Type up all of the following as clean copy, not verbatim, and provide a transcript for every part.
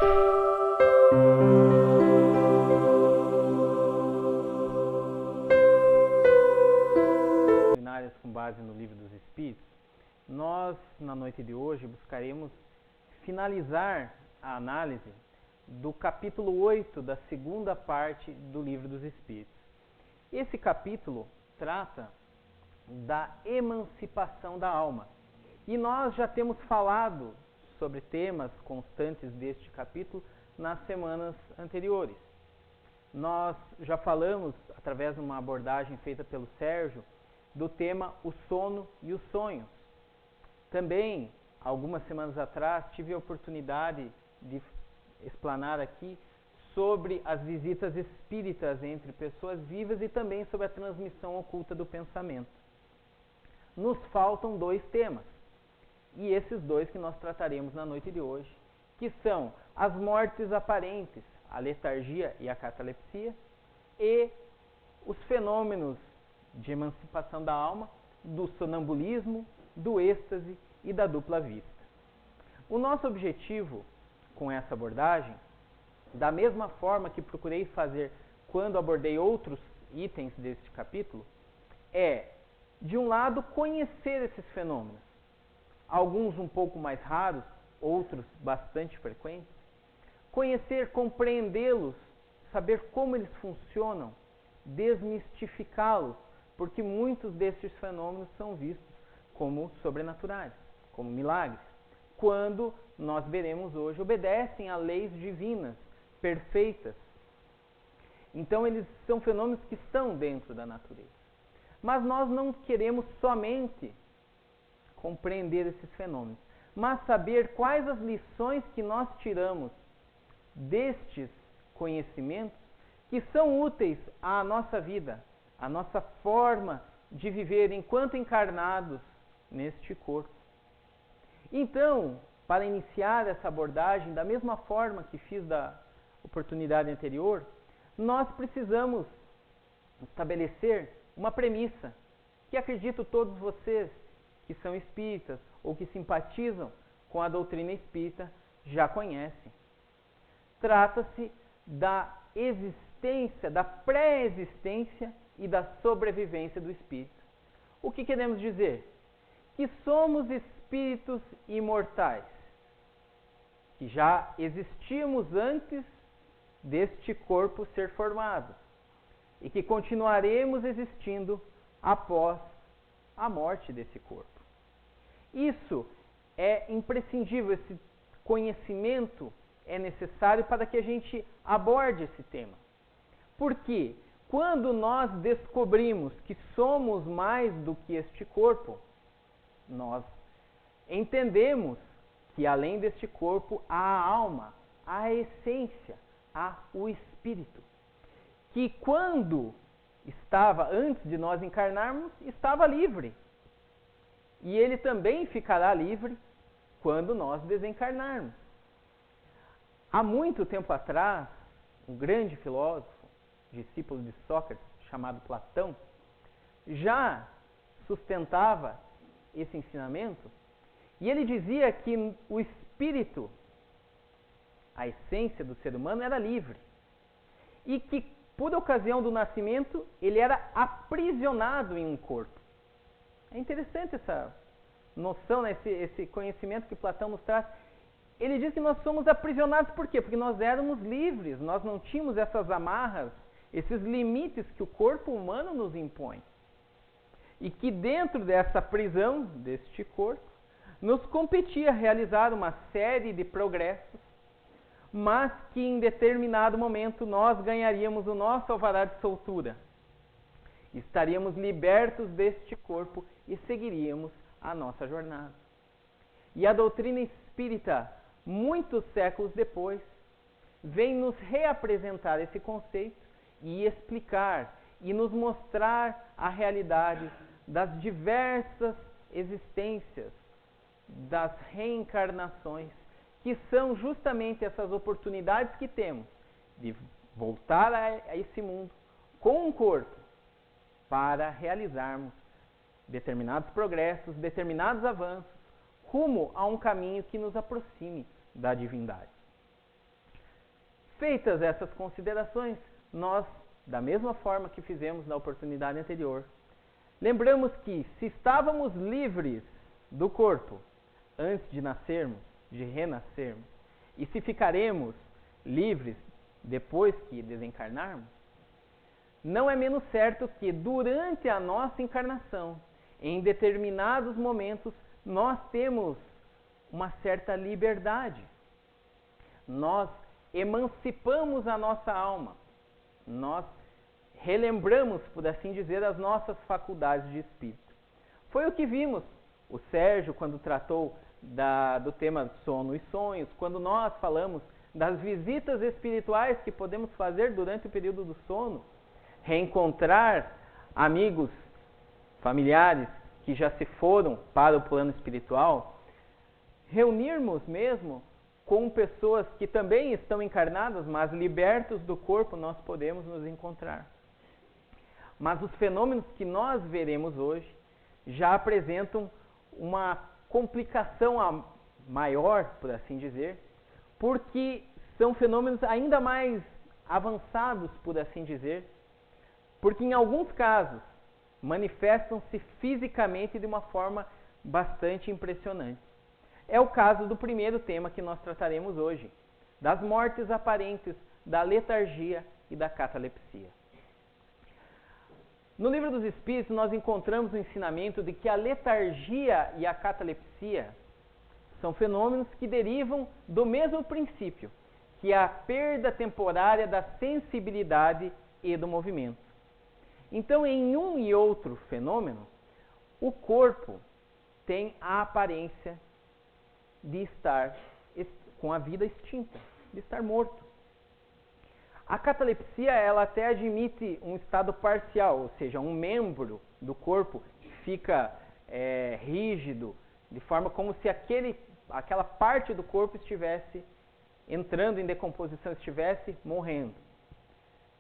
Com base no Livro dos Espíritos, nós, na noite de hoje, buscaremos finalizar a análise do capítulo 8 da segunda parte do Livro dos Espíritos. Esse capítulo trata da emancipação da alma. E nós já temos falado sobre temas constantes deste capítulo nas semanas anteriores. Nós já falamos, através de uma abordagem feita pelo Sérgio, do tema o sono e os sonhos. Também, algumas semanas atrás, tive a oportunidade de explanar aqui sobre as visitas espíritas entre pessoas vivas e também sobre a transmissão oculta do pensamento. Nos faltam dois temas, e esses dois que nós trataremos na noite de hoje, que são as mortes aparentes, a letargia e a catalepsia, e os fenômenos de emancipação da alma, do sonambulismo, do êxtase e da dupla vista. O nosso objetivo com essa abordagem, da mesma forma que procurei fazer quando abordei outros itens deste capítulo, é, de um lado, conhecer esses fenômenos, alguns um pouco mais raros, outros bastante frequentes, conhecer, compreendê-los, saber como eles funcionam, desmistificá-los, porque muitos desses fenômenos são vistos como sobrenaturais, como milagres, quando nós veremos hoje obedecem a leis divinas, perfeitas. Então eles são fenômenos que estão dentro da natureza. Mas nós não queremos somente compreender esses fenômenos, mas saber quais as lições que nós tiramos destes conhecimentos que são úteis à nossa vida, à nossa forma de viver enquanto encarnados neste corpo. Então, para iniciar essa abordagem, da mesma forma que fiz da oportunidade anterior, nós precisamos estabelecer uma premissa que acredito todos vocês que são espíritas ou que simpatizam com a doutrina espírita já conhecem. Trata-se da existência, da pré-existência e da sobrevivência do espírito. O que queremos dizer? Que somos espíritos imortais, que já existíamos antes deste corpo ser formado e que continuaremos existindo após a morte desse corpo. Isso é imprescindível, esse conhecimento é necessário para que a gente aborde esse tema. Porque quando nós descobrimos que somos mais do que este corpo, nós entendemos que além deste corpo há a alma, há a essência, há o espírito, que quando estava, antes de nós encarnarmos, estava livre. E ele também ficará livre quando nós desencarnarmos. Há muito tempo atrás, um grande filósofo, discípulo de Sócrates, chamado Platão, já sustentava esse ensinamento, e ele dizia que o espírito, a essência do ser humano, era livre, e que, por ocasião do nascimento, ele era aprisionado em um corpo. É interessante essa noção, né? esse conhecimento que Platão nos traz. Ele diz que nós somos aprisionados por quê? Porque nós éramos livres, nós não tínhamos essas amarras, esses limites que o corpo humano nos impõe. E que dentro dessa prisão, deste corpo, nos competia realizar uma série de progressos, mas que em determinado momento nós ganharíamos o nosso alvará de soltura. Estaríamos libertos deste corpo e seguiríamos a nossa jornada. E a doutrina espírita, muitos séculos depois, vem nos reapresentar esse conceito e explicar e nos mostrar a realidade das diversas existências, das reencarnações, que são justamente essas oportunidades que temos de voltar a esse mundo com um corpo para realizarmos determinados progressos, determinados avanços, rumo a um caminho que nos aproxime da divindade. Feitas essas considerações, nós, da mesma forma que fizemos na oportunidade anterior, lembramos que se estávamos livres do corpo antes de nascermos, de renascermos, e se ficaremos livres depois que desencarnarmos, não é menos certo que durante a nossa encarnação, em determinados momentos, nós temos uma certa liberdade. Nós emancipamos a nossa alma. Nós relembramos, por assim dizer, as nossas faculdades de espírito. Foi o que vimos o Sérgio quando tratou do tema sono e sonhos, quando nós falamos das visitas espirituais que podemos fazer durante o período do sono, reencontrar amigos, familiares que já se foram para o plano espiritual, reunirmos mesmo com pessoas que também estão encarnadas, mas libertos do corpo, nós podemos nos encontrar. Mas os fenômenos que nós veremos hoje já apresentam uma complicação maior, por assim dizer, porque são fenômenos ainda mais avançados, por assim dizer, porque em alguns casos manifestam-se fisicamente de uma forma bastante impressionante. É o caso do primeiro tema que nós trataremos hoje, das mortes aparentes, da letargia e da catalepsia. No Livro dos Espíritos, nós encontramos o ensinamento de que a letargia e a catalepsia são fenômenos que derivam do mesmo princípio, que é a perda temporária da sensibilidade e do movimento. Então, em um e outro fenômeno, o corpo tem a aparência de estar com a vida extinta, de estar morto. A catalepsia, ela até admite um estado parcial, ou seja, um membro do corpo fica rígido, de forma como se aquela parte do corpo estivesse entrando em decomposição, estivesse morrendo.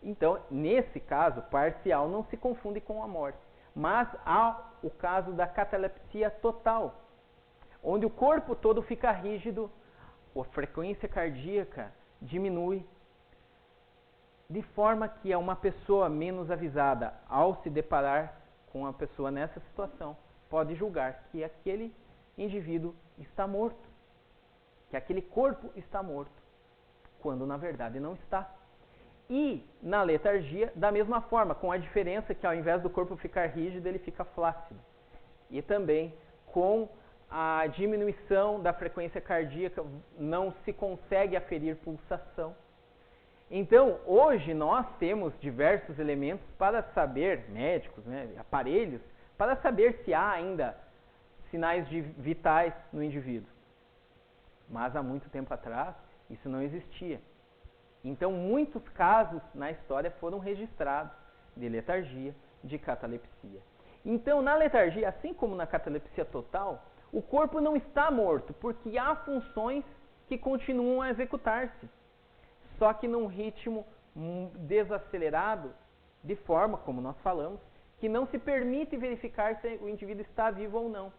Então, nesse caso, parcial não se confunde com a morte. Mas há o caso da catalepsia total, onde o corpo todo fica rígido, a frequência cardíaca diminui, de forma que uma pessoa menos avisada, ao se deparar com uma pessoa nessa situação, pode julgar que aquele indivíduo está morto, que aquele corpo está morto, quando na verdade não está. E na letargia, da mesma forma, com a diferença que ao invés do corpo ficar rígido, ele fica flácido. E também com a diminuição da frequência cardíaca, não se consegue aferir pulsação. Então, hoje nós temos diversos elementos para saber, médicos, aparelhos, para saber se há ainda sinais vitais no indivíduo. Mas há muito tempo atrás, isso não existia. Então, muitos casos na história foram registrados de letargia, de catalepsia. Então, na letargia, assim como na catalepsia total, o corpo não está morto, porque há funções que continuam a executar-se, só que num ritmo desacelerado, de forma, como nós falamos, que não se permite verificar se o indivíduo está vivo ou não.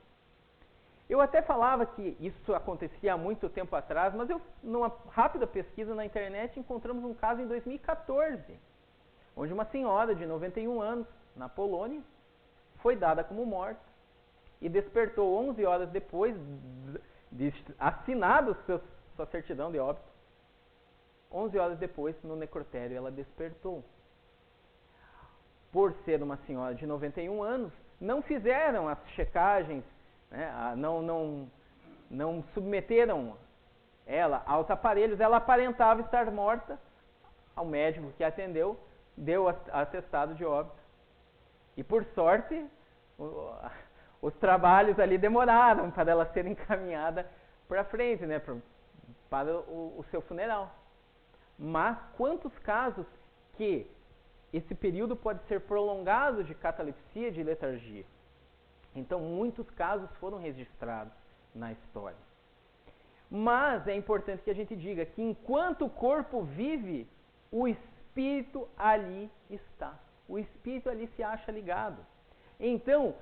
Eu até falava que isso acontecia há muito tempo atrás, mas numa rápida pesquisa na internet, encontramos um caso em 2014, onde uma senhora de 91 anos, na Polônia, foi dada como morta e despertou 11 horas depois de assinado sua certidão de óbito. 11 horas depois, no necrotério, ela despertou. Por ser uma senhora de 91 anos, não fizeram as checagens, não submeteram ela aos aparelhos, ela aparentava estar morta. Ao médico que atendeu, deu atestado de óbito. E por sorte, os trabalhos ali demoraram para ela ser encaminhada para frente, para o seu funeral. Mas quantos casos que esse período pode ser prolongado de catalepsia, de letargia? Então, muitos casos foram registrados na história. Mas é importante que a gente diga que enquanto o corpo vive, o espírito ali está. O espírito ali se acha ligado. Então,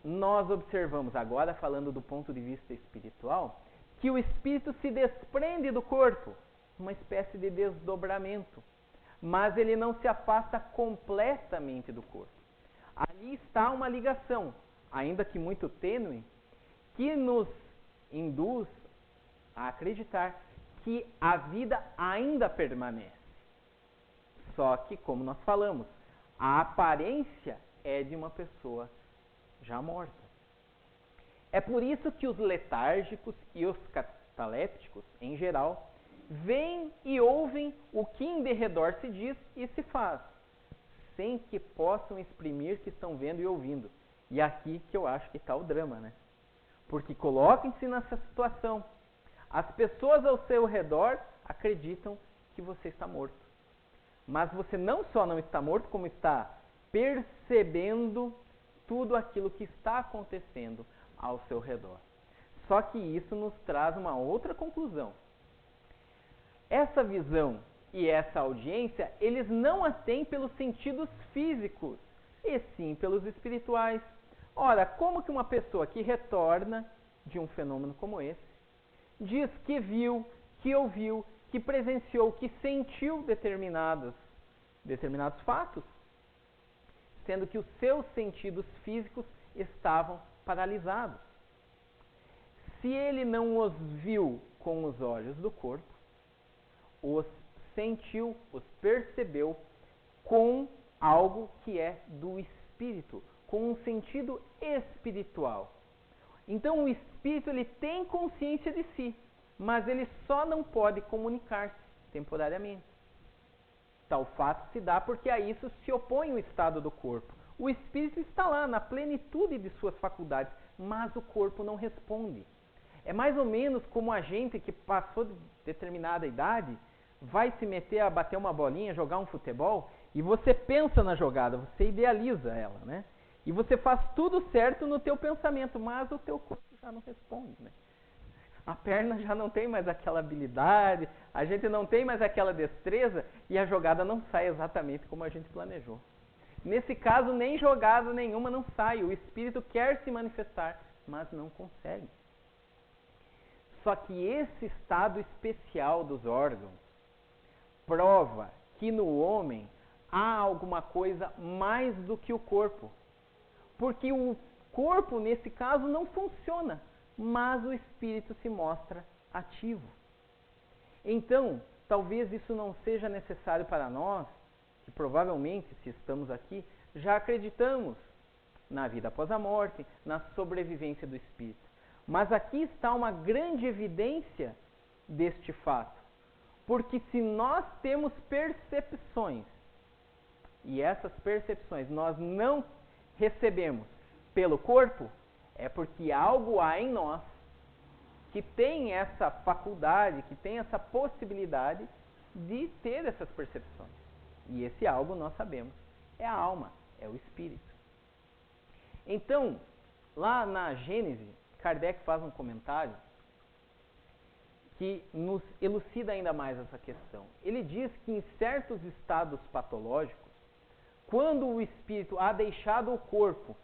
nós observamos agora, falando do ponto de vista espiritual, que o espírito se desprende do corpo. uma espécie de desdobramento, mas ele não se afasta completamente do corpo. Ali está uma ligação, ainda que muito tênue, que nos induz a acreditar que a vida ainda permanece. Só que, como nós falamos, a aparência é de uma pessoa já morta. É por isso que os letárgicos e os catalépticos, em geral, veem e ouvem o que em derredor se diz e se faz, sem que possam exprimir que estão vendo e ouvindo. E aqui que eu acho que está o drama, né? Porque coloquem-se nessa situação. As pessoas ao seu redor acreditam que você está morto. Mas você não só não está morto, como está percebendo tudo aquilo que está acontecendo ao seu redor. Só que isso nos traz uma outra conclusão. Essa visão e essa audiência, eles não a têm pelos sentidos físicos, e sim pelos espirituais. Ora, como que uma pessoa que retorna de um fenômeno como esse, diz que viu, que ouviu, que presenciou, que sentiu determinados fatos, sendo que os seus sentidos físicos estavam paralisados? Se ele não os viu com os olhos do corpo, os sentiu, os percebeu com algo que é do espírito, com um sentido espiritual. Então o espírito ele tem consciência de si, mas ele só não pode comunicar-se temporariamente. Tal fato se dá porque a isso se opõe o estado do corpo. O espírito está lá na plenitude de suas faculdades, mas o corpo não responde. É mais ou menos como a gente que passou de determinada idade vai se meter a bater uma bolinha, jogar um futebol, e você pensa na jogada, você idealiza ela, né? E você faz tudo certo no teu pensamento, mas o teu corpo já não responde, né? A perna já não tem mais aquela habilidade, a gente não tem mais aquela destreza e a jogada não sai exatamente como a gente planejou. Nesse caso, nem jogada nenhuma não sai, o espírito quer se manifestar, mas não consegue. Só que esse estado especial dos órgãos prova que no homem há alguma coisa mais do que o corpo. Porque o corpo, nesse caso, não funciona, mas o espírito se mostra ativo. Então, talvez isso não seja necessário para nós, que provavelmente, se estamos aqui, já acreditamos na vida após a morte, na sobrevivência do espírito. Mas aqui está uma grande evidência deste fato. Porque se nós temos percepções, e essas percepções nós não recebemos pelo corpo, é porque algo há em nós que tem essa faculdade, que tem essa possibilidade de ter essas percepções. E esse algo nós sabemos, é a alma, é o espírito. Então, lá na Gênese, Kardec faz um comentário que nos elucida ainda mais essa questão. Ele diz que em certos estados patológicos, quando o espírito ha deixado o corpo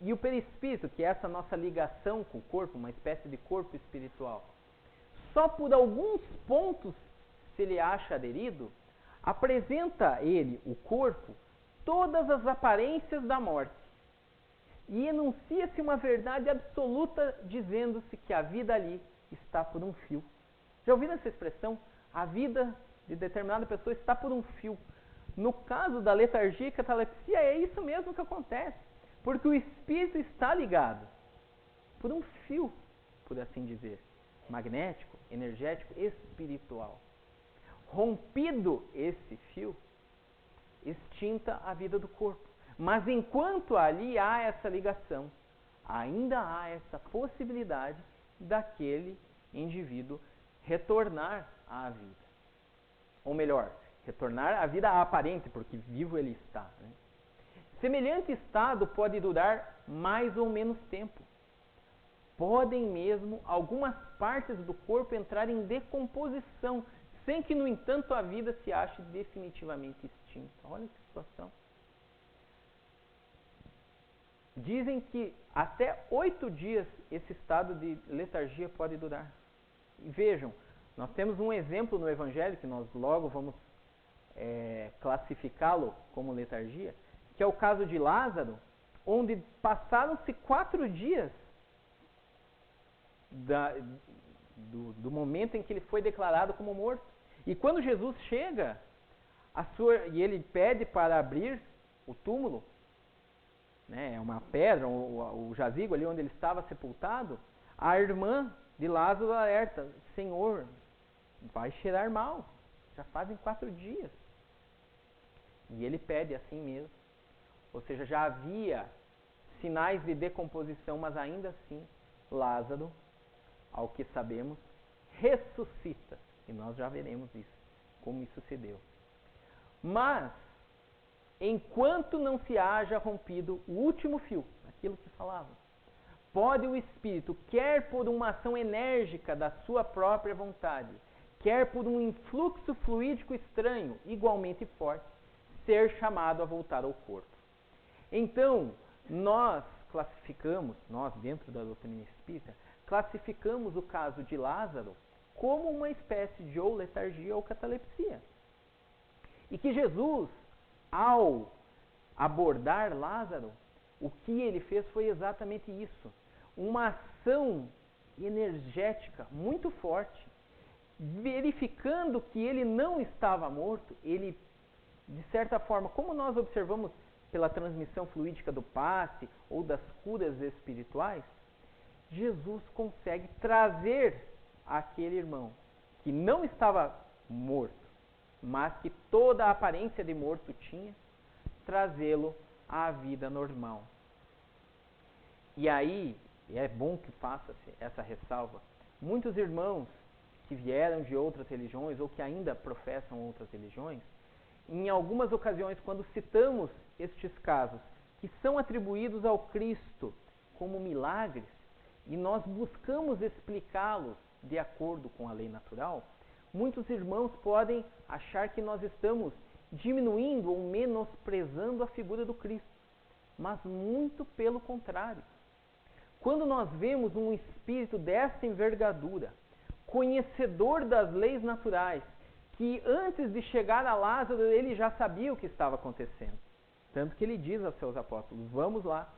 e o perispírito, que é essa nossa ligação com o corpo, uma espécie de corpo espiritual, só por alguns pontos, se ele acha aderido, apresenta ele, o corpo, todas as aparências da morte. E enuncia-se uma verdade absoluta, dizendo-se que a vida ali está por um fio. Já ouviram essa expressão? A vida de determinada pessoa está por um fio. No caso da letargia e catalepsia, é isso mesmo que acontece. Porque o espírito está ligado por um fio, por assim dizer, magnético, energético, espiritual. Rompido esse fio, extinta a vida do corpo. Mas enquanto ali há essa ligação, ainda há essa possibilidade daquele indivíduo retornar à vida. Ou melhor, retornar à vida aparente, porque vivo ele está, né? Semelhante estado pode durar mais ou menos tempo. Podem mesmo algumas partes do corpo entrar em decomposição, sem que, no entanto, a vida se ache definitivamente extinta. Olha que situação. Dizem que até 8 dias esse estado de letargia pode durar. E vejam, Nós temos um exemplo no Evangelho, que nós logo vamos classificá-lo como letargia, que é o caso de Lázaro, onde passaram-se 4 dias do momento em que ele foi declarado como morto. E quando Jesus chega, e ele pede para abrir o túmulo, né, é uma pedra, o jazigo ali onde ele estava sepultado, a irmã de Lázaro alerta: Senhor, vai cheirar mal, já fazem 4 dias. E ele pede assim mesmo. Ou seja, já havia sinais de decomposição, mas ainda assim, Lázaro, ao que sabemos, ressuscita. E nós já veremos isso, como isso se deu. Mas, enquanto não se haja rompido o último fio, aquilo que falava, pode o Espírito, quer por uma ação enérgica da sua própria vontade, quer por um influxo fluídico estranho, igualmente forte, ser chamado a voltar ao corpo. Então, nós dentro da doutrina espírita, classificamos o caso de Lázaro como uma espécie de ou letargia ou catalepsia. E que Jesus, ao abordar Lázaro, o que ele fez foi exatamente isso. Uma ação energética muito forte, verificando que ele não estava morto, ele, de certa forma, como nós observamos pela transmissão fluídica do passe ou das curas espirituais, Jesus consegue trazer aquele irmão que não estava morto, mas que toda a aparência de morto tinha, trazê-lo à vida normal. E aí, é bom que faça-se essa ressalva, muitos irmãos que vieram de outras religiões ou que ainda professam outras religiões, em algumas ocasiões, quando citamos estes casos que são atribuídos ao Cristo como milagres, e nós buscamos explicá-los de acordo com a lei natural, muitos irmãos podem achar que nós estamos diminuindo ou menosprezando a figura do Cristo, mas muito pelo contrário. Quando nós vemos um espírito dessa envergadura, conhecedor das leis naturais, que antes de chegar a Lázaro ele já sabia o que estava acontecendo. Tanto que ele diz aos seus apóstolos: vamos lá,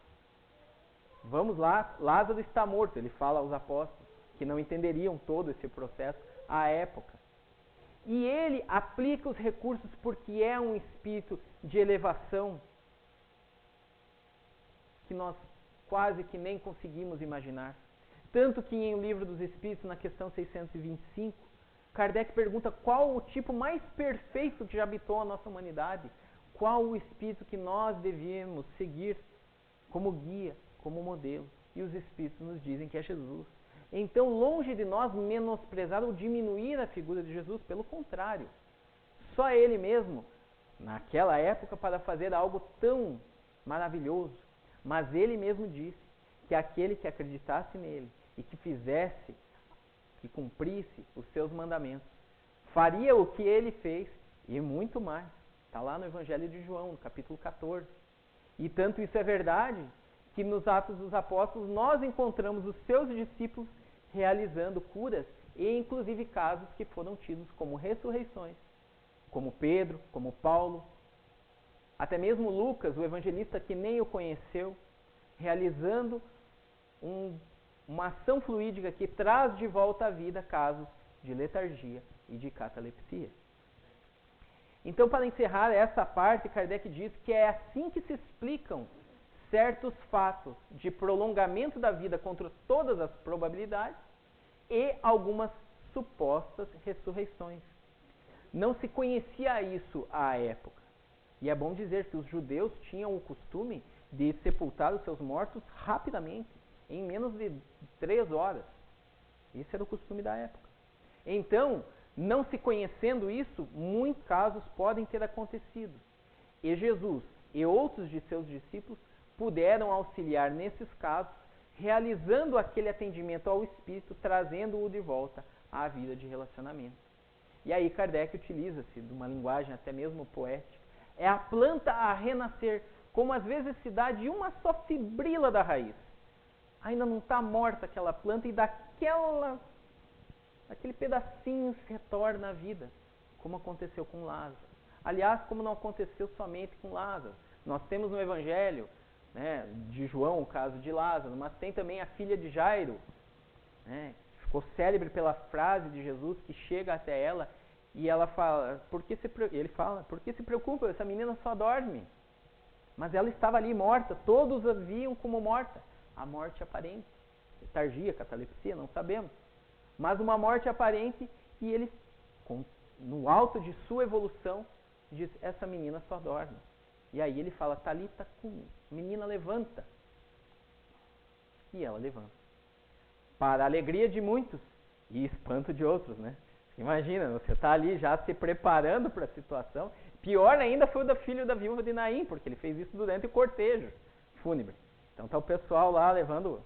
Lázaro está morto. Ele fala aos apóstolos, que não entenderiam todo esse processo à época. E ele aplica os recursos porque é um espírito de elevação que nós quase que nem conseguimos imaginar. Tanto que em O Livro dos Espíritos, na questão 625, Kardec pergunta qual o tipo mais perfeito que já habitou a nossa humanidade, qual o espírito que nós devíamos seguir como guia, como modelo. E os espíritos nos dizem que é Jesus. Então, longe de nós menosprezar ou diminuir a figura de Jesus, pelo contrário, só ele mesmo, naquela época, para fazer algo tão maravilhoso. Mas ele mesmo disse que aquele que acreditasse nele e que fizesse, que cumprisse os seus mandamentos, faria o que ele fez e muito mais. Está lá no Evangelho de João, no capítulo 14. E tanto isso é verdade, que nos Atos dos Apóstolos nós encontramos os seus discípulos realizando curas e inclusive casos que foram tidos como ressurreições, como Pedro, como Paulo, até mesmo Lucas, o evangelista que nem o conheceu, realizando uma ação fluídica que traz de volta à vida casos de letargia e de catalepsia. Então, para encerrar essa parte, Kardec diz que é assim que se explicam certos fatos de prolongamento da vida contra todas as probabilidades e algumas supostas ressurreições. Não se conhecia isso à época. E é bom dizer que os judeus tinham o costume de sepultar os seus mortos rapidamente, em menos de 3 horas. Esse era o costume da época. Então, não se conhecendo isso, muitos casos podem ter acontecido. E Jesus e outros de seus discípulos puderam auxiliar nesses casos, realizando aquele atendimento ao espírito, trazendo-o de volta à vida de relacionamento. E aí Kardec utiliza-se de uma linguagem até mesmo poética. É a planta a renascer, como às vezes se dá de uma só fibrila da raiz. Ainda não está morta aquela planta e daquela aquele pedacinho se retorna à vida, como aconteceu com Lázaro. Aliás, como não aconteceu somente com Lázaro. Nós temos no Evangelho, né, de João o caso de Lázaro, mas tem também a filha de Jairo, né, que ficou célebre pela frase de Jesus que chega até ela e ela fala, ele fala, por que se preocupa? Essa menina só dorme. Mas ela estava ali morta, todos a viam como morta. A morte aparente, letargia, catalepsia, não sabemos. Mas uma morte aparente, e ele, no alto de sua evolução, diz, essa menina só dorme. E aí ele fala, Talita cumi, menina levanta. E ela levanta. Para a alegria de muitos e espanto de outros, né? Imagina, você está ali já se preparando para a situação. Pior ainda foi o do filho da viúva de Naim, porque ele fez isso durante o cortejo fúnebre. Então está o pessoal lá levando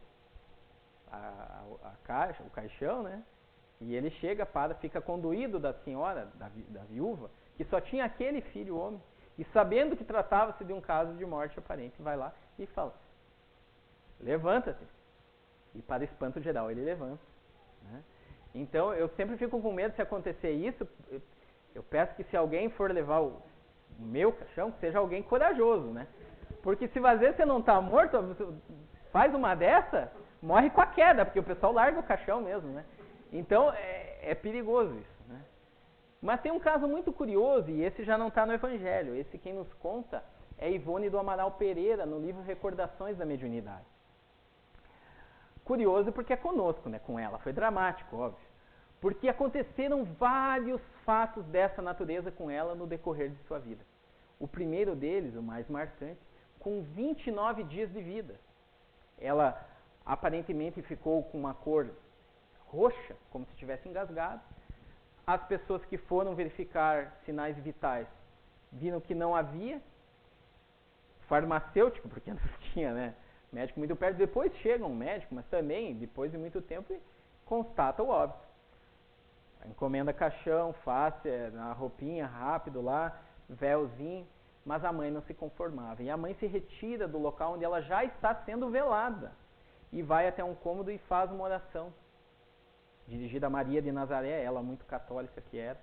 a caixa, o caixão, né? E ele chega, fica conduído da senhora, da viúva, que só tinha aquele filho homem, e sabendo que tratava-se de um caso de morte aparente, vai lá e fala, levanta-te. E para espanto geral, ele levanta. Né? Então, eu sempre fico com medo se acontecer isso. Eu peço que se alguém for levar o meu caixão, que seja alguém corajoso, né? Porque se às vezes você não está morto, faz uma dessa, morre com a queda, porque o pessoal larga o caixão mesmo, né? Então, é perigoso isso, né? Mas tem um caso muito curioso, e esse já não está no Evangelho. Esse quem nos conta é Ivone do Amaral Pereira, no livro Recordações da Mediunidade. Curioso porque é conosco, né? Com ela. Foi dramático, óbvio. Porque aconteceram vários fatos dessa natureza com ela no decorrer de sua vida. O primeiro deles, o mais marcante, com 29 dias de vida. Ela aparentemente ficou com uma cor roxa, como se tivesse engasgado. As pessoas que foram verificar sinais vitais viram que não havia. Farmacêutico, porque não tinha, né? Médico muito perto. Depois chega um médico, mas também, depois de muito tempo, constata o óbito. Encomenda caixão, face, na roupinha, rápido lá, véuzinho, mas a mãe não se conformava. E a mãe se retira do local onde ela já está sendo velada e vai até um cômodo e faz uma oração, dirigida a Maria de Nazaré, ela muito católica que era.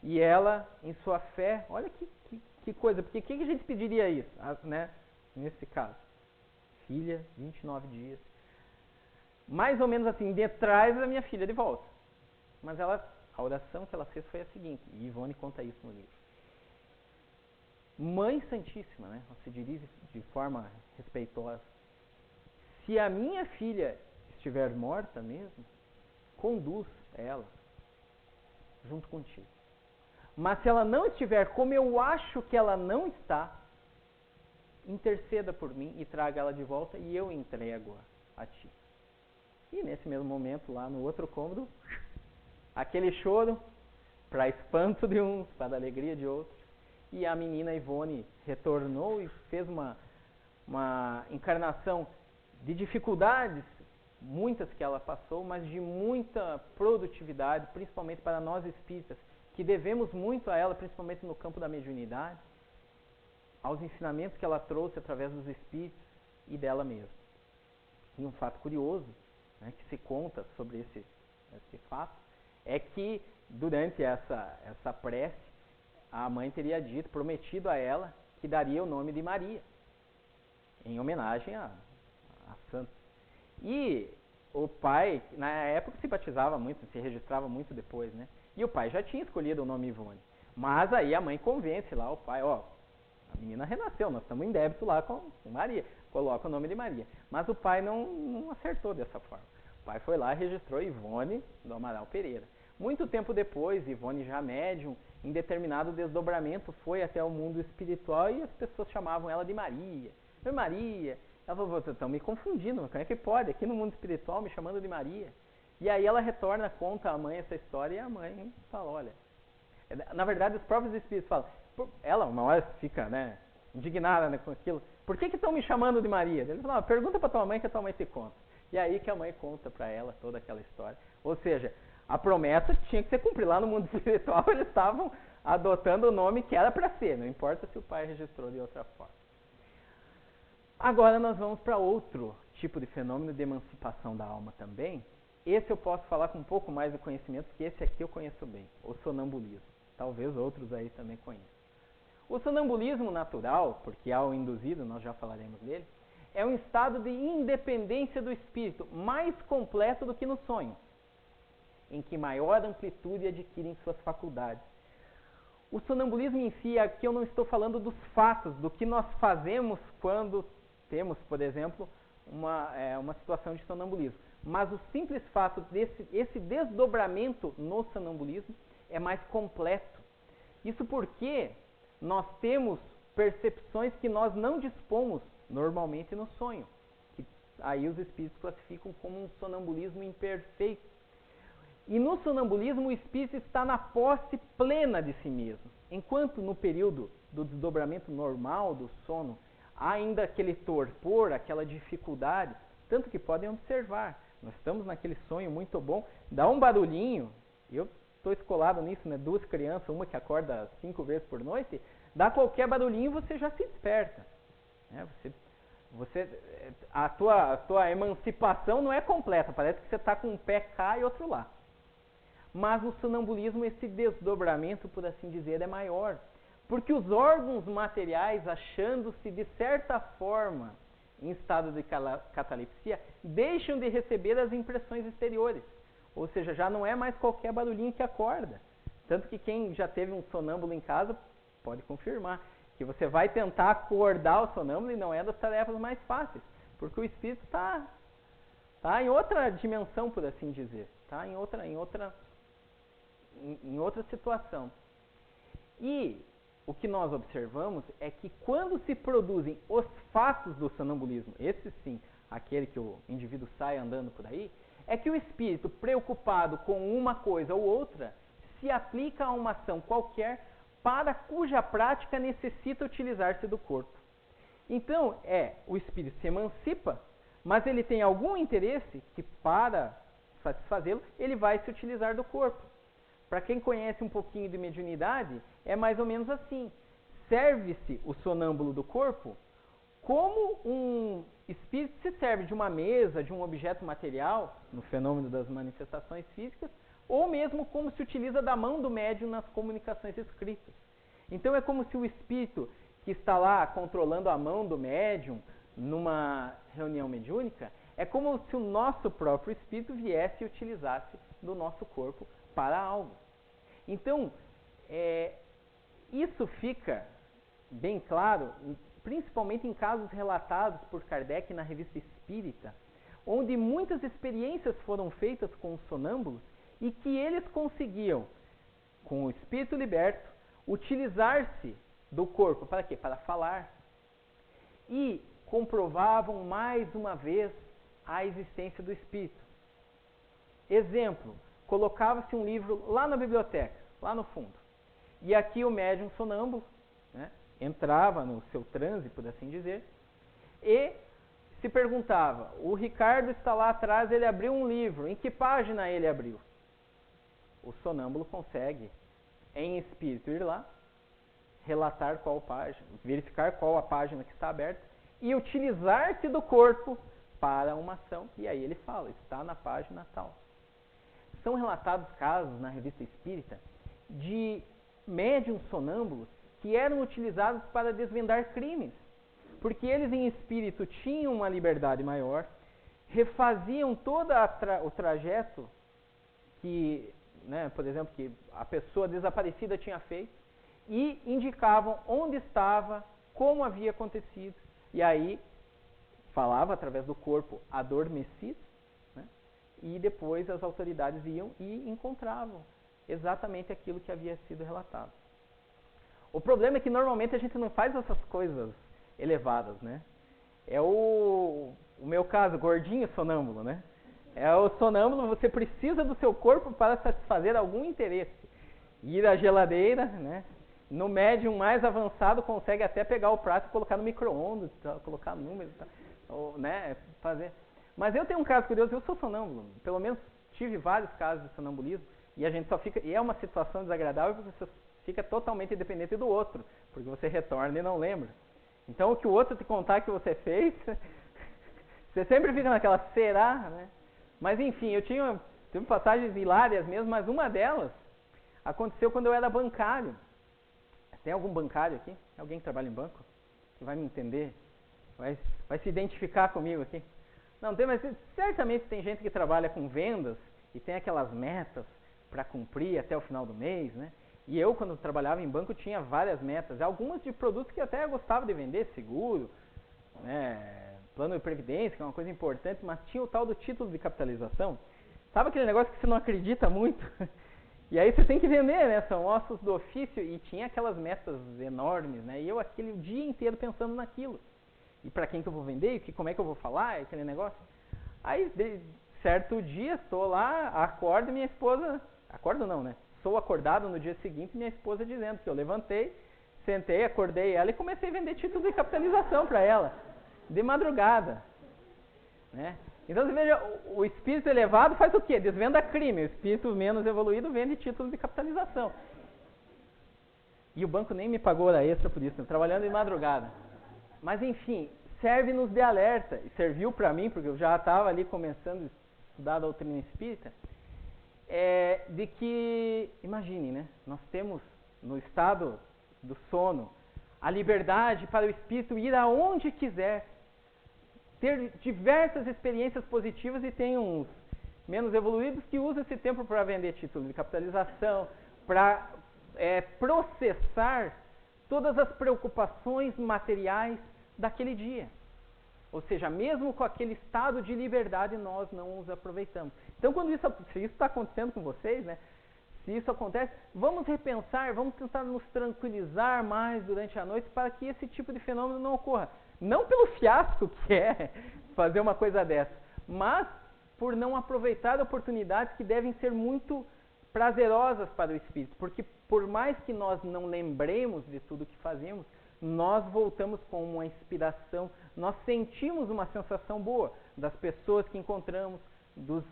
E ela, em sua fé, olha que coisa, porque o que a gente pediria isso, né? Nesse caso? Filha, 29 dias. Mais ou menos assim, detrás da minha filha de volta. Mas a oração que ela fez foi a seguinte, e Ivone conta isso no livro. Mãe Santíssima, né? Ela se dirige de forma respeitosa. Se a minha filha estiver morta mesmo, conduz ela junto contigo. Mas se ela não estiver, como eu acho que ela não está, interceda por mim e traga ela de volta e eu entrego-a a ti. E nesse mesmo momento, lá no outro cômodo, aquele choro, para espanto de uns, para alegria de outros, e a menina Ivone retornou e fez uma encarnação de dificuldades, muitas que ela passou, mas de muita produtividade, principalmente para nós espíritas, que devemos muito a ela, principalmente no campo da mediunidade, aos ensinamentos que ela trouxe através dos espíritos e dela mesma. E um fato curioso, né, que se conta sobre esse fato, é que durante essa prece, a mãe teria dito, prometido a ela, que daria o nome de Maria, em homenagem a santa. E o pai, na época se batizava muito, se registrava muito depois, né? E o pai já tinha escolhido o nome Ivone. Mas aí a mãe convence lá o pai, ó, a menina renasceu, nós estamos em débito lá com Maria, coloca o nome de Maria. Mas o pai não acertou dessa forma. O pai foi lá e registrou Ivone do Amaral Pereira. Muito tempo depois, Ivone já médium, em determinado desdobramento, foi até o mundo espiritual e as pessoas chamavam ela de Maria. Oi, Maria. Ela falou, vocês estão me confundindo, como é que pode? Aqui no mundo espiritual me chamando de Maria. E aí ela retorna, conta à mãe essa história e a mãe fala, olha... Na verdade, os próprios espíritos falam, ela uma hora fica, né, indignada, né, com aquilo. Por que estão me chamando de Maria? Ele fala, pergunta para tua mãe que a tua mãe te conta. E aí que a mãe conta para ela toda aquela história. Ou seja, a promessa tinha que ser cumprida. Lá no mundo espiritual eles estavam adotando o nome que era para ser, não importa se o pai registrou de outra forma. Agora nós vamos para outro tipo de fenômeno de emancipação da alma também, esse eu posso falar com um pouco mais de conhecimento, porque esse aqui eu conheço bem, o sonambulismo. Talvez outros aí também conheçam. O sonambulismo natural, porque há o induzido, nós já falaremos dele, é um estado de independência do espírito, mais completo do que no sonho, em que maior amplitude adquirem suas faculdades. O sonambulismo em si, aqui eu não estou falando dos fatos, do que nós fazemos quando temos, por exemplo, uma situação de sonambulismo. Mas o simples fato esse desdobramento no sonambulismo é mais completo. Isso porque nós temos percepções que nós não dispomos normalmente no sonho, que aí os espíritos classificam como um sonambulismo imperfeito. E no sonambulismo o espírito está na posse plena de si mesmo, enquanto no período do desdobramento normal do sono há ainda aquele torpor, aquela dificuldade, tanto que podem observar, nós estamos naquele sonho muito bom, dá um barulhinho, eu estou escolado nisso, né? 2 crianças, uma que acorda 5 vezes por noite, dá qualquer barulhinho você já se desperta. Né? A tua emancipação não é completa, parece que você está com um pé cá e outro lá. Mas no sonambulismo esse desdobramento, por assim dizer, é maior. Porque os órgãos materiais, achando-se de certa forma em estado de catalepsia, deixam de receber as impressões exteriores. Ou seja, já não é mais qualquer barulhinho que acorda. Tanto que quem já teve um sonâmbulo em casa pode confirmar que você vai tentar acordar o sonâmbulo e não é das tarefas mais fáceis. Porque o espírito está em outra dimensão, por assim dizer. Está em outra situação. E o que nós observamos é que quando se produzem os fatos do sonambulismo, esse sim, aquele que o indivíduo sai andando por aí, é que o espírito, preocupado com uma coisa ou outra, se aplica a uma ação qualquer para cuja prática necessita utilizar-se do corpo. Então, o espírito se emancipa, mas ele tem algum interesse que, para satisfazê-lo, ele vai se utilizar do corpo. Para quem conhece um pouquinho de mediunidade, é mais ou menos assim. Serve-se o sonâmbulo do corpo como um espírito se serve de uma mesa, de um objeto material, no fenômeno das manifestações físicas, ou mesmo como se utiliza da mão do médium nas comunicações escritas. Então é como se o espírito que está lá controlando a mão do médium numa reunião mediúnica, é como se o nosso próprio espírito viesse e utilizasse do nosso corpo para algo. Então, isso fica bem claro, principalmente em casos relatados por Kardec na Revista Espírita, onde muitas experiências foram feitas com os sonâmbulos e que eles conseguiam, com o espírito liberto, utilizar-se do corpo. Para quê? Para falar. E comprovavam mais uma vez a existência do espírito. Exemplo, colocava-se um livro lá na biblioteca, lá no fundo. E aqui o médium sonâmbulo, né, entrava no seu transe, por assim dizer, e se perguntava, o Ricardo está lá atrás, ele abriu um livro, em que página ele abriu? O sonâmbulo consegue, em espírito, ir lá, relatar qual página, verificar qual a página que está aberta, e utilizar-se do corpo para uma ação, e aí ele fala, está na página tal. São relatados casos na Revista Espírita de médiuns sonâmbulos que eram utilizados para desvendar crimes, porque eles em espírito tinham uma liberdade maior, refaziam todo o trajeto que, né, por exemplo, que a pessoa desaparecida tinha feito e indicavam onde estava, como havia acontecido, e aí falava através do corpo adormecido, né, e depois as autoridades iam e encontravam exatamente aquilo que havia sido relatado. O problema é que normalmente a gente não faz essas coisas elevadas, né? É o meu caso, gordinho sonâmbulo, né? É o sonâmbulo, você precisa do seu corpo para satisfazer algum interesse. Ir à geladeira, né? No médium mais avançado consegue até pegar o prato e colocar no micro-ondas, colocar números, ou, né? Fazer. Mas eu tenho um caso curioso, eu sou sonâmbulo, pelo menos tive vários casos de sonambulismo, e a gente só fica, e é uma situação desagradável porque você fica totalmente dependente do outro, porque você retorna e não lembra. Então o que o outro te contar que você fez, você sempre fica naquela, será, né? Mas enfim, tive passagens hilárias mesmo, mas uma delas aconteceu quando eu era bancário. Tem algum bancário aqui? Alguém que trabalha em banco? Que vai me entender? Vai se identificar comigo aqui? Não tem, mas certamente tem gente que trabalha com vendas e tem aquelas metas para cumprir até o final do mês, né? E eu, quando trabalhava em banco, tinha várias metas. Algumas de produtos que até eu gostava de vender, seguro, né, plano de previdência, que é uma coisa importante, mas tinha o tal do título de capitalização. Sabe aquele negócio que você não acredita muito? E aí você tem que vender, né? São ossos do ofício. E tinha aquelas metas enormes, né? E eu aquele dia inteiro pensando naquilo. E para quem que eu vou vender? E como é que eu vou falar? Aquele negócio. Aí, certo dia, estou lá, acordo e minha esposa... Acordo não, né? Sou acordado no dia seguinte e minha esposa dizendo que eu levantei, sentei, acordei ela e comecei a vender títulos de capitalização para ela. De madrugada. Né? Então você veja, o espírito elevado faz o quê? Desvenda crime. O espírito menos evoluído vende títulos de capitalização. E o banco nem me pagou hora extra por isso, trabalhando de madrugada. Mas enfim, serve-nos de alerta. E serviu para mim, porque eu já estava ali começando a estudar a doutrina espírita, de que, imagine, né? Nós temos no estado do sono a liberdade para o espírito ir aonde quiser, ter diversas experiências positivas, e tem uns menos evoluídos que usam esse tempo para vender títulos de capitalização, para processar todas as preocupações materiais daquele dia. Ou seja, mesmo com aquele estado de liberdade, nós não os aproveitamos. Então, se isso está acontecendo com vocês, né? Se isso acontece, vamos repensar, vamos tentar nos tranquilizar mais durante a noite para que esse tipo de fenômeno não ocorra. Não pelo fiasco que é fazer uma coisa dessa, mas por não aproveitar oportunidades que devem ser muito prazerosas para o espírito. Porque por mais que nós não lembremos de tudo que fazemos, nós voltamos com uma inspiração, nós sentimos uma sensação boa das pessoas que encontramos, dos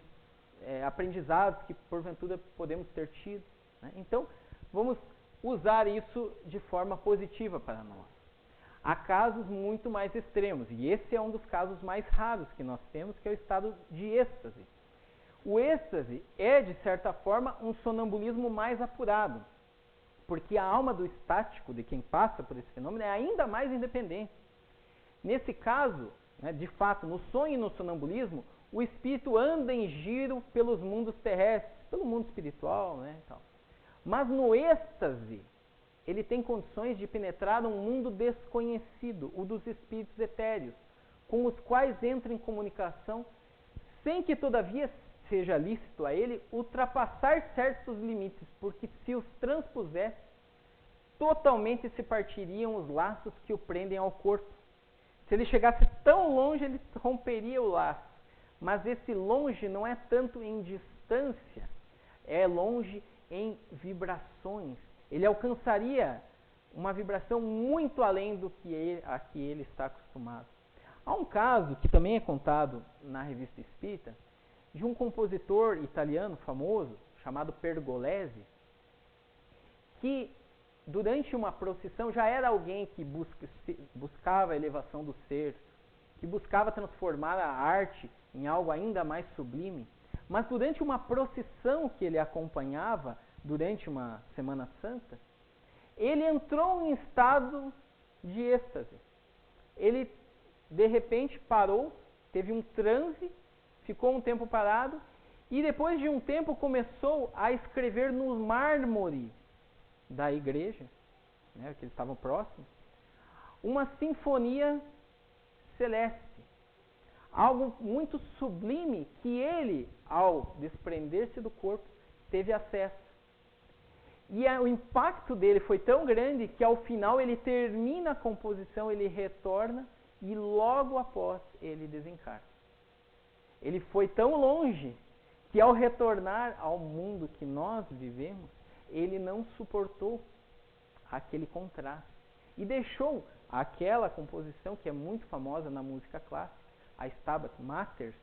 aprendizados que porventura podemos ter tido. Né? Então, vamos usar isso de forma positiva para nós. Há casos muito mais extremos, e esse é um dos casos mais raros que nós temos, que é o estado de êxtase. O êxtase é, de certa forma, um sonambulismo mais apurado, porque a alma do estático, de quem passa por esse fenômeno, é ainda mais independente. Nesse caso, né, de fato, no sonho e no sonambulismo, o espírito anda em giro pelos mundos terrestres, pelo mundo espiritual, né, e tal. Mas no êxtase, ele tem condições de penetrar um mundo desconhecido, o dos espíritos etéreos, com os quais entra em comunicação, sem que todavia seja lícito a ele ultrapassar certos limites, porque se os transpusesse, totalmente se partiriam os laços que o prendem ao corpo. Se ele chegasse tão longe, ele romperia o laço. Mas esse longe não é tanto em distância, é longe em vibrações. Ele alcançaria uma vibração muito além do que a que ele está acostumado. Há um caso que também é contado na Revista Espírita, de um compositor italiano famoso, chamado Pergolesi, que durante uma procissão já era alguém que buscava a elevação do ser, que buscava transformar a arte em algo ainda mais sublime, mas durante uma procissão que ele acompanhava, durante uma Semana Santa, ele entrou em estado de êxtase. Ele, de repente, parou, teve um transe, ficou um tempo parado, e depois de um tempo começou a escrever no mármore da igreja, né, que eles estavam próximos, uma sinfonia celeste. Algo muito sublime que ele, ao desprender-se do corpo, teve acesso. E o impacto dele foi tão grande que ao final ele termina a composição, ele retorna e logo após ele desencarna. Ele foi tão longe que ao retornar ao mundo que nós vivemos, ele não suportou aquele contraste e deixou aquela composição que é muito famosa na música clássica, a Stabat Mater,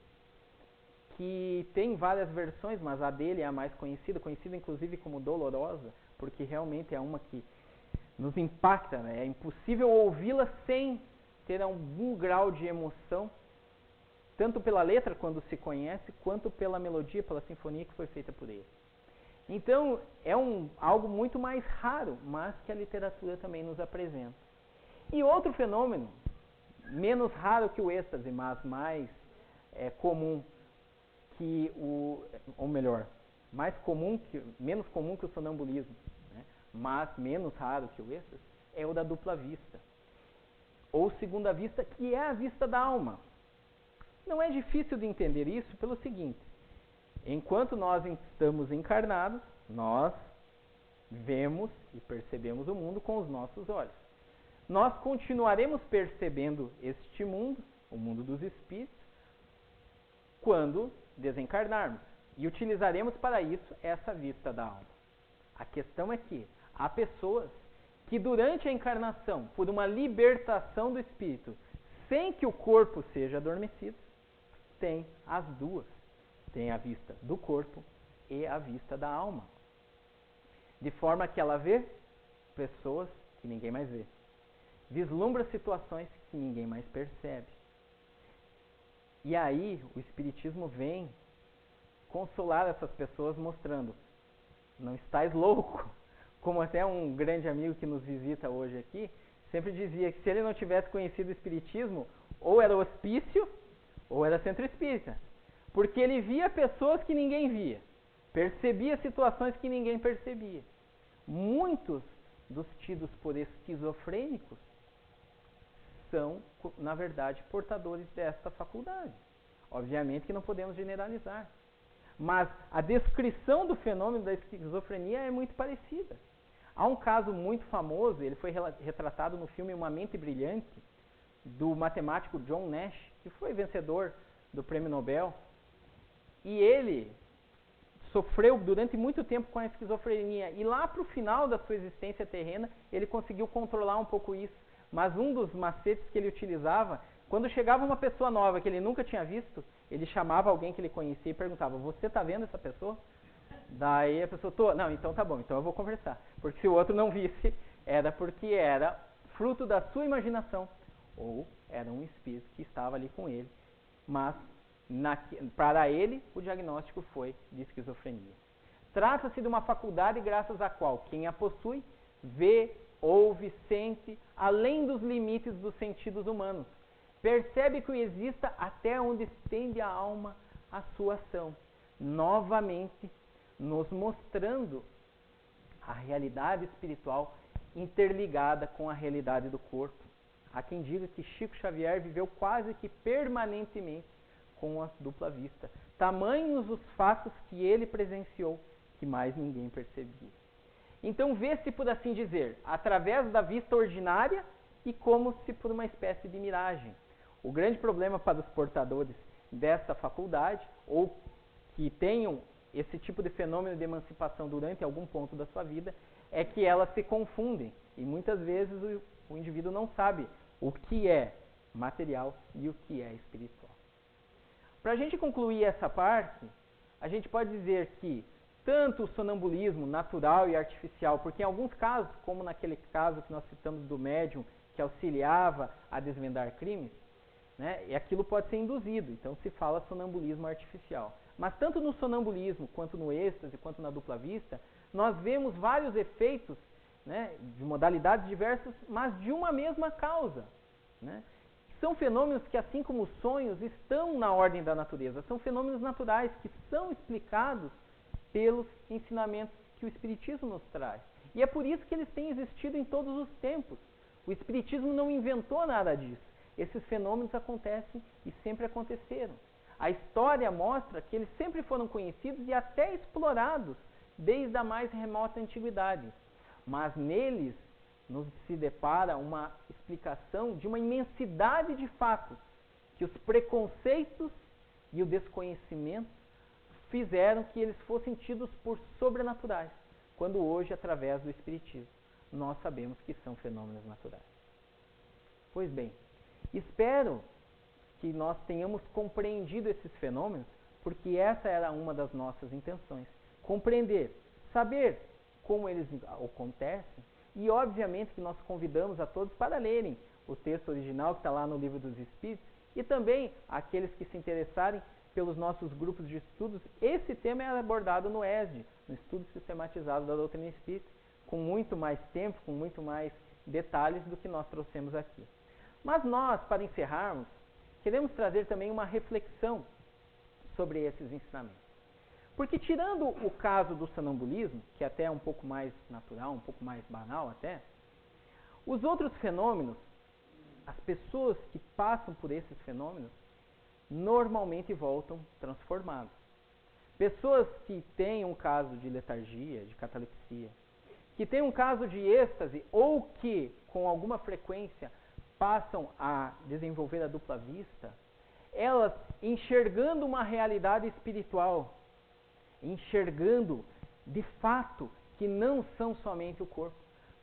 que tem várias versões, mas a dele é a mais conhecida inclusive como dolorosa, porque realmente é uma que nos impacta, né? É impossível ouvi-la sem ter algum grau de emoção. tanto pela letra, quando se conhece, quanto pela melodia, pela sinfonia que foi feita por ele. Então, é algo muito mais raro, mas que a literatura também nos apresenta. E outro fenômeno, menos raro que o êxtase, mas mais comum que ou melhor, menos comum que o sonambulismo, né, mas menos raro que o êxtase, é o da dupla vista, ou segunda vista, que é a vista da alma. Não é difícil de entender isso pelo seguinte: enquanto nós estamos encarnados, nós vemos e percebemos o mundo com os nossos olhos. Nós continuaremos percebendo este mundo, o mundo dos espíritos, quando desencarnarmos. E utilizaremos para isso essa vista da alma. A questão é que há pessoas que durante a encarnação, por uma libertação do espírito, sem que o corpo seja adormecido, tem as duas. Tem a vista do corpo e a vista da alma. De forma que ela vê pessoas que ninguém mais vê. Vislumbra situações que ninguém mais percebe. E aí o Espiritismo vem consolar essas pessoas mostrando: não estais louco. Como até um grande amigo que nos visita hoje aqui sempre dizia que se ele não tivesse conhecido o Espiritismo, ou era hospício ou era centro espírita. Porque ele via pessoas que ninguém via, percebia situações que ninguém percebia. Muitos dos tidos por esquizofrênicos são, na verdade, portadores desta faculdade. Obviamente que não podemos generalizar, mas a descrição do fenômeno da esquizofrenia é muito parecida. Há um caso muito famoso, ele foi retratado no filme Uma Mente Brilhante, do matemático John Nash, que foi vencedor do Prêmio Nobel. E ele sofreu durante muito tempo com a esquizofrenia. E lá para o final da sua existência terrena, ele conseguiu controlar um pouco isso. Mas um dos macetes que ele utilizava, quando chegava uma pessoa nova que ele nunca tinha visto, ele chamava alguém que ele conhecia e perguntava: você está vendo essa pessoa? Daí a pessoa: tô. Não, então tá bom, então eu vou conversar. Porque se o outro não visse, era porque era fruto da sua imaginação, ou era um espírito que estava ali com ele. Mas para ele, o diagnóstico foi de esquizofrenia. Trata-se de uma faculdade graças à qual quem a possui vê, ouve, sente, além dos limites dos sentidos humanos. Percebe que exista até onde estende a alma a sua ação. Novamente, nos mostrando a realidade espiritual interligada com a realidade do corpo. Há quem diga que Chico Xavier viveu quase que permanentemente com a dupla vista. Tamanhos os fatos que ele presenciou, que mais ninguém percebia. Então vê-se, por assim dizer, através da vista ordinária e como se por uma espécie de miragem. O grande problema para os portadores dessa faculdade, ou que tenham esse tipo de fenômeno de emancipação durante algum ponto da sua vida, é que elas se confundem. E muitas vezes o indivíduo não sabe o que é material e o que é espiritual. Para a gente concluir essa parte, a gente pode dizer que tanto o sonambulismo natural e artificial, porque em alguns casos, como naquele caso que nós citamos do médium que auxiliava a desvendar crimes, né, e aquilo pode ser induzido, então se fala sonambulismo artificial. Mas tanto no sonambulismo, quanto no êxtase, quanto na dupla vista, nós vemos vários efeitos, né, de modalidades diversas, mas de uma mesma causa, né? São fenômenos que, assim como os sonhos, estão na ordem da natureza. São fenômenos naturais que são explicados pelos ensinamentos que o Espiritismo nos traz. E é por isso que eles têm existido em todos os tempos. O Espiritismo não inventou nada disso. Esses fenômenos acontecem e sempre aconteceram. A história mostra que eles sempre foram conhecidos e até explorados desde a mais remota antiguidade. Mas neles nos se depara uma explicação de uma imensidade de fatos que os preconceitos e o desconhecimento fizeram que eles fossem tidos por sobrenaturais, quando hoje, através do Espiritismo, nós sabemos que são fenômenos naturais. Pois bem, espero que nós tenhamos compreendido esses fenômenos, porque essa era uma das nossas intenções. Compreender, saber como eles acontecem, e obviamente que nós convidamos a todos para lerem o texto original que está lá no Livro dos Espíritos, E também aqueles que se interessarem pelos nossos grupos de estudos, esse tema é abordado no ESD, no Estudo Sistematizado da Doutrina Espírita, com muito mais tempo, com muito mais detalhes do que nós trouxemos aqui. Mas nós, para encerrarmos, queremos trazer também uma reflexão sobre esses ensinamentos. Porque tirando o caso do sonambulismo, que até é um pouco mais natural, um pouco mais banal até, os outros fenômenos, as pessoas que passam por esses fenômenos, normalmente voltam transformadas. Pessoas que têm um caso de letargia, de catalepsia, que têm um caso de êxtase ou que, com alguma frequência, passam a desenvolver a dupla vista, elas, enxergando uma realidade espiritual, enxergando de fato que não são somente o corpo,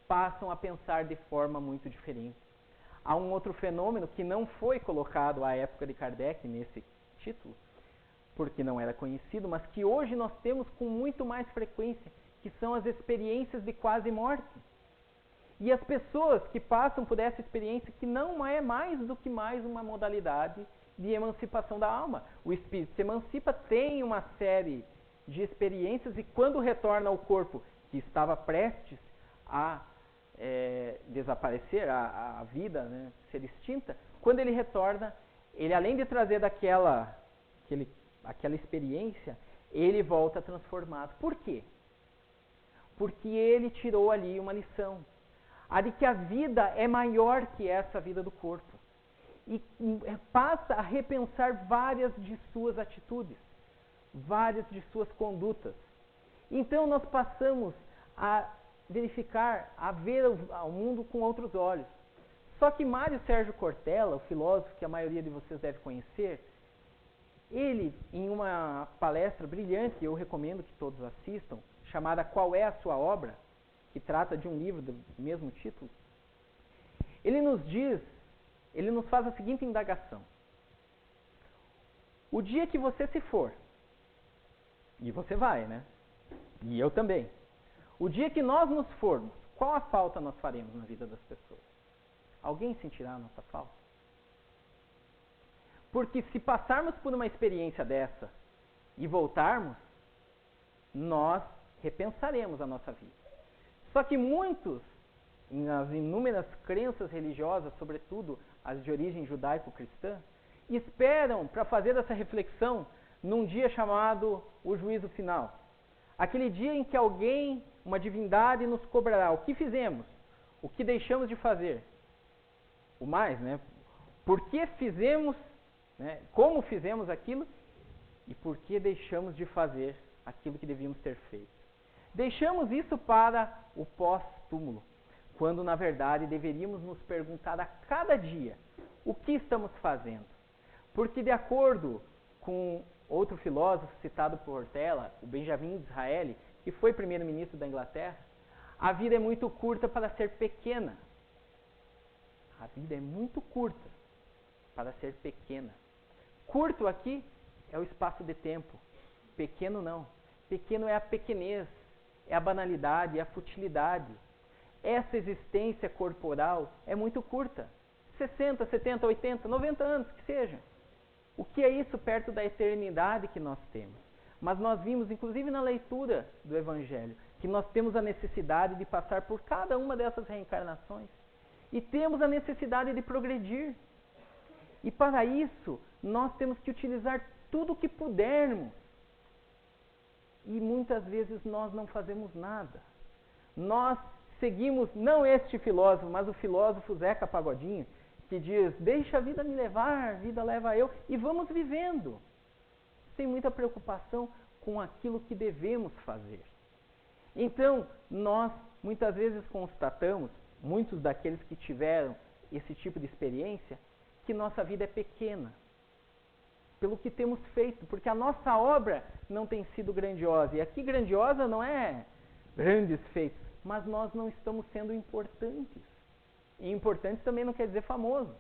passam a pensar de forma muito diferente. Há um outro fenômeno que não foi colocado à época de Kardec nesse título, porque não era conhecido, mas que hoje nós temos com muito mais frequência, que são as experiências de quase morte. E as pessoas que passam por essa experiência, que não é mais do que mais uma modalidade de emancipação da alma. O espírito se emancipa, tem uma série de experiências e quando retorna ao corpo que estava prestes a desaparecer, a vida, né, ser extinta, quando ele retorna, ele além de trazer aquela experiência, ele volta transformado. Por quê? Porque ele tirou ali uma lição. A de que a vida é maior que essa vida do corpo. E passa a repensar várias de suas atitudes, várias de suas condutas. Então nós passamos a verificar, a ver o mundo com outros olhos. Só que Mário Sérgio Cortella, o filósofo que a maioria de vocês deve conhecer, ele, em uma palestra brilhante, eu recomendo que todos assistam, chamada Qual é a Sua Obra?, que trata de um livro do mesmo título, ele nos faz a seguinte indagação. O dia que você se for, e você vai, né? E eu também. O dia que nós nos formos, qual a falta nós faremos na vida das pessoas? Alguém sentirá a nossa falta? Porque se passarmos por uma experiência dessa e voltarmos, nós repensaremos a nossa vida. Só que muitos, nas inúmeras crenças religiosas, sobretudo as de origem judaico-cristã, esperam para fazer essa reflexão num dia chamado o juízo final. Aquele dia em que alguém, uma divindade, nos cobrará o que fizemos, o que deixamos de fazer. O mais, né? Por que fizemos, né? Como fizemos aquilo e por que deixamos de fazer aquilo que devíamos ter feito. Deixamos isso para o pós-túmulo, quando na verdade deveríamos nos perguntar a cada dia o que estamos fazendo. Porque de acordo com outro filósofo citado por Cortella, o Benjamin Disraeli, que foi primeiro-ministro da Inglaterra, a vida é muito curta para ser pequena. A vida é muito curta para ser pequena. Curto aqui é o espaço de tempo, pequeno não. Pequeno é a pequenez, é a banalidade, é a futilidade. Essa existência corporal é muito curta. 60, 70, 80, 90 anos, que seja. O que é isso perto da eternidade que nós temos? Mas nós vimos, inclusive na leitura do Evangelho, que nós temos a necessidade de passar por cada uma dessas reencarnações. E temos a necessidade de progredir. E para isso, nós temos que utilizar tudo o que pudermos. E muitas vezes nós não fazemos nada. Nós seguimos, não este filósofo, mas o filósofo Zeca Pagodinho, que diz, deixa a vida me levar, a vida leva eu, e vamos vivendo. Sem muita preocupação com aquilo que devemos fazer. Então, nós muitas vezes constatamos, muitos daqueles que tiveram esse tipo de experiência, que nossa vida é pequena. Pelo que temos feito, porque a nossa obra não tem sido grandiosa. E aqui grandiosa não é grandes feitos, mas nós não estamos sendo importantes. E importantes também não quer dizer famoso.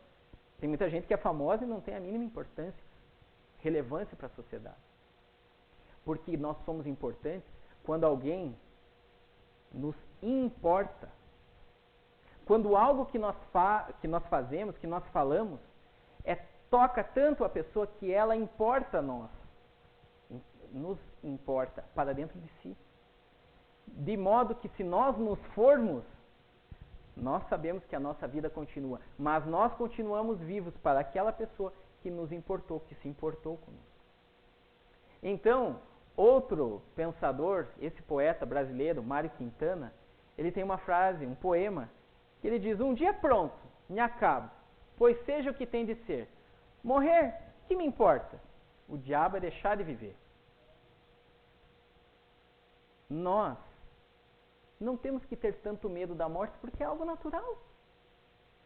Tem muita gente que é famosa e não tem a mínima importância, relevância para a sociedade. Porque nós somos importantes quando alguém nos importa. Quando algo que nós fazemos, que nós falamos, é toca tanto a pessoa que ela importa a nós, nos importa para dentro de si. De modo que se nós nos formos, nós sabemos que a nossa vida continua, mas nós continuamos vivos para aquela pessoa que nos importou, que se importou conosco. Então, outro pensador, esse poeta brasileiro, Mário Quintana, ele tem uma frase, um poema, que ele diz: um dia pronto, me acabo, pois seja o que tem de ser. Morrer, que me importa? O diabo é deixar de viver. Nós não temos que ter tanto medo da morte, porque é algo natural.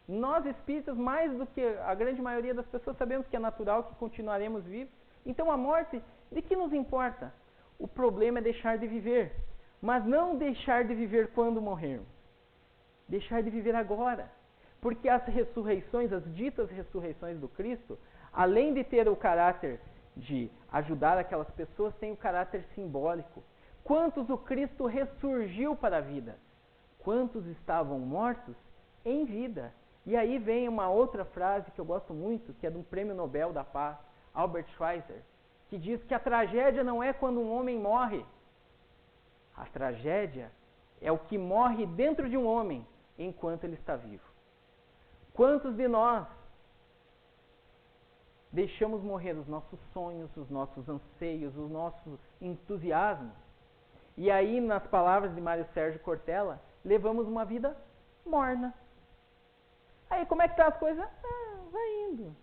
Nós espíritas, mais do que a grande maioria das pessoas, sabemos que é natural, que continuaremos vivos. Então a morte, de que nos importa? O problema é deixar de viver, mas não deixar de viver quando morrermos. Deixar de viver agora. Porque as ressurreições, as ditas ressurreições do Cristo, além de ter o caráter de ajudar aquelas pessoas, tem o caráter simbólico. Quantos o Cristo ressurgiu para a vida? Quantos estavam mortos em vida? E aí vem uma outra frase que eu gosto muito, que é do Prêmio Nobel da Paz, Albert Schweitzer, que diz que a tragédia não é quando um homem morre. A tragédia é o que morre dentro de um homem enquanto ele está vivo. Quantos de nós deixamos morrer os nossos sonhos, os nossos anseios, o nosso entusiasmo? E aí, nas palavras de Mário Sérgio Cortella, levamos uma vida morna. Aí, como é que tá as coisas? Vai indo.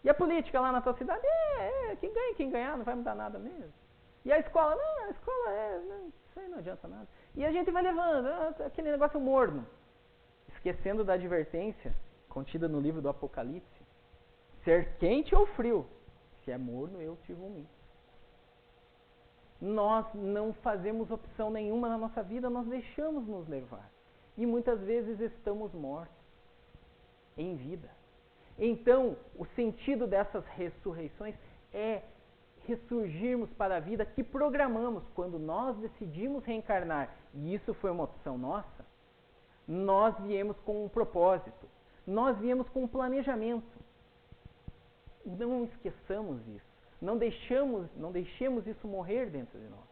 E a política lá na tua cidade? Quem ganha, quem ganhar, não vai mudar nada mesmo. E a escola? Não, a escola isso aí não adianta nada. E a gente vai levando, aquele negócio morno. Esquecendo da advertência contida no livro do Apocalipse. Ser quente ou frio, se é morno, eu te vomito. Nós não fazemos opção nenhuma na nossa vida, nós deixamos nos levar. E muitas vezes estamos mortos em vida. Então, o sentido dessas ressurreições é ressurgirmos para a vida que programamos. Quando nós decidimos reencarnar, e isso foi uma opção nossa, nós viemos com um propósito, nós viemos com um planejamento. Não esqueçamos isso. Não deixemos isso morrer dentro de nós.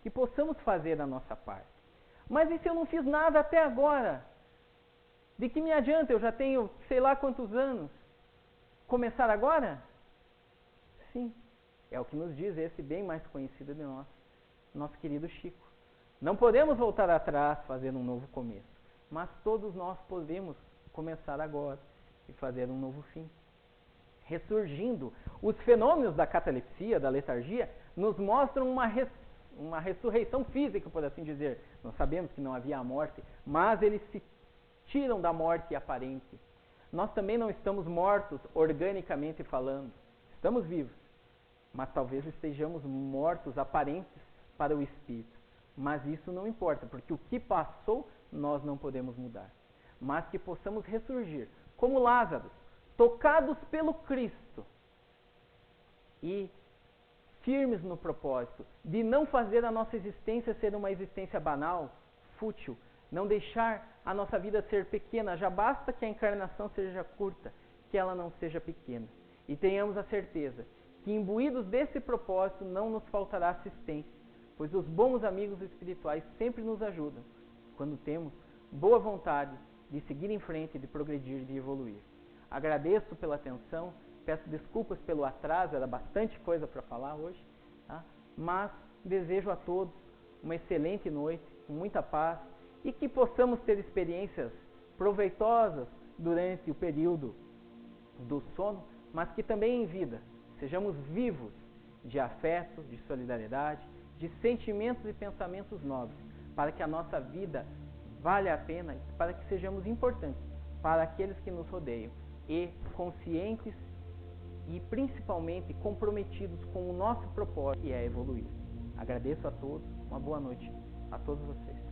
Que possamos fazer a nossa parte. Mas e se eu não fiz nada até agora? De que me adianta? Eu já tenho sei lá quantos anos. Começar agora? Sim. É o que nos diz esse bem mais conhecido de nós, nosso querido Chico. Não podemos voltar atrás fazendo um novo começo. Mas todos nós podemos começar agora e fazer um novo fim. Ressurgindo. Os fenômenos da catalepsia, da letargia, nos mostram uma ressurreição física, por assim dizer. Nós sabemos que não havia a morte, mas eles se tiram da morte aparente. Nós também não estamos mortos organicamente falando. Estamos vivos, mas talvez estejamos mortos aparentes para o espírito. Mas isso não importa, porque o que passou nós não podemos mudar. Mas que possamos ressurgir, como Lázaro, tocados pelo Cristo e firmes no propósito de não fazer a nossa existência ser uma existência banal, fútil, não deixar a nossa vida ser pequena. Já basta que a encarnação seja curta, que ela não seja pequena. E tenhamos a certeza que, imbuídos desse propósito, não nos faltará assistência, pois os bons amigos espirituais sempre nos ajudam quando temos boa vontade de seguir em frente, de progredir, de evoluir. Agradeço pela atenção, peço desculpas pelo atraso, era bastante coisa para falar hoje, tá? Mas desejo a todos uma excelente noite, com muita paz, e que possamos ter experiências proveitosas durante o período do sono, mas que também em vida sejamos vivos de afeto, de solidariedade, de sentimentos e pensamentos nobres, para que a nossa vida valha a pena, para que sejamos importantes para aqueles que nos rodeiam, e conscientes e principalmente comprometidos com o nosso propósito, que é evoluir. Agradeço a todos, uma boa noite a todos vocês.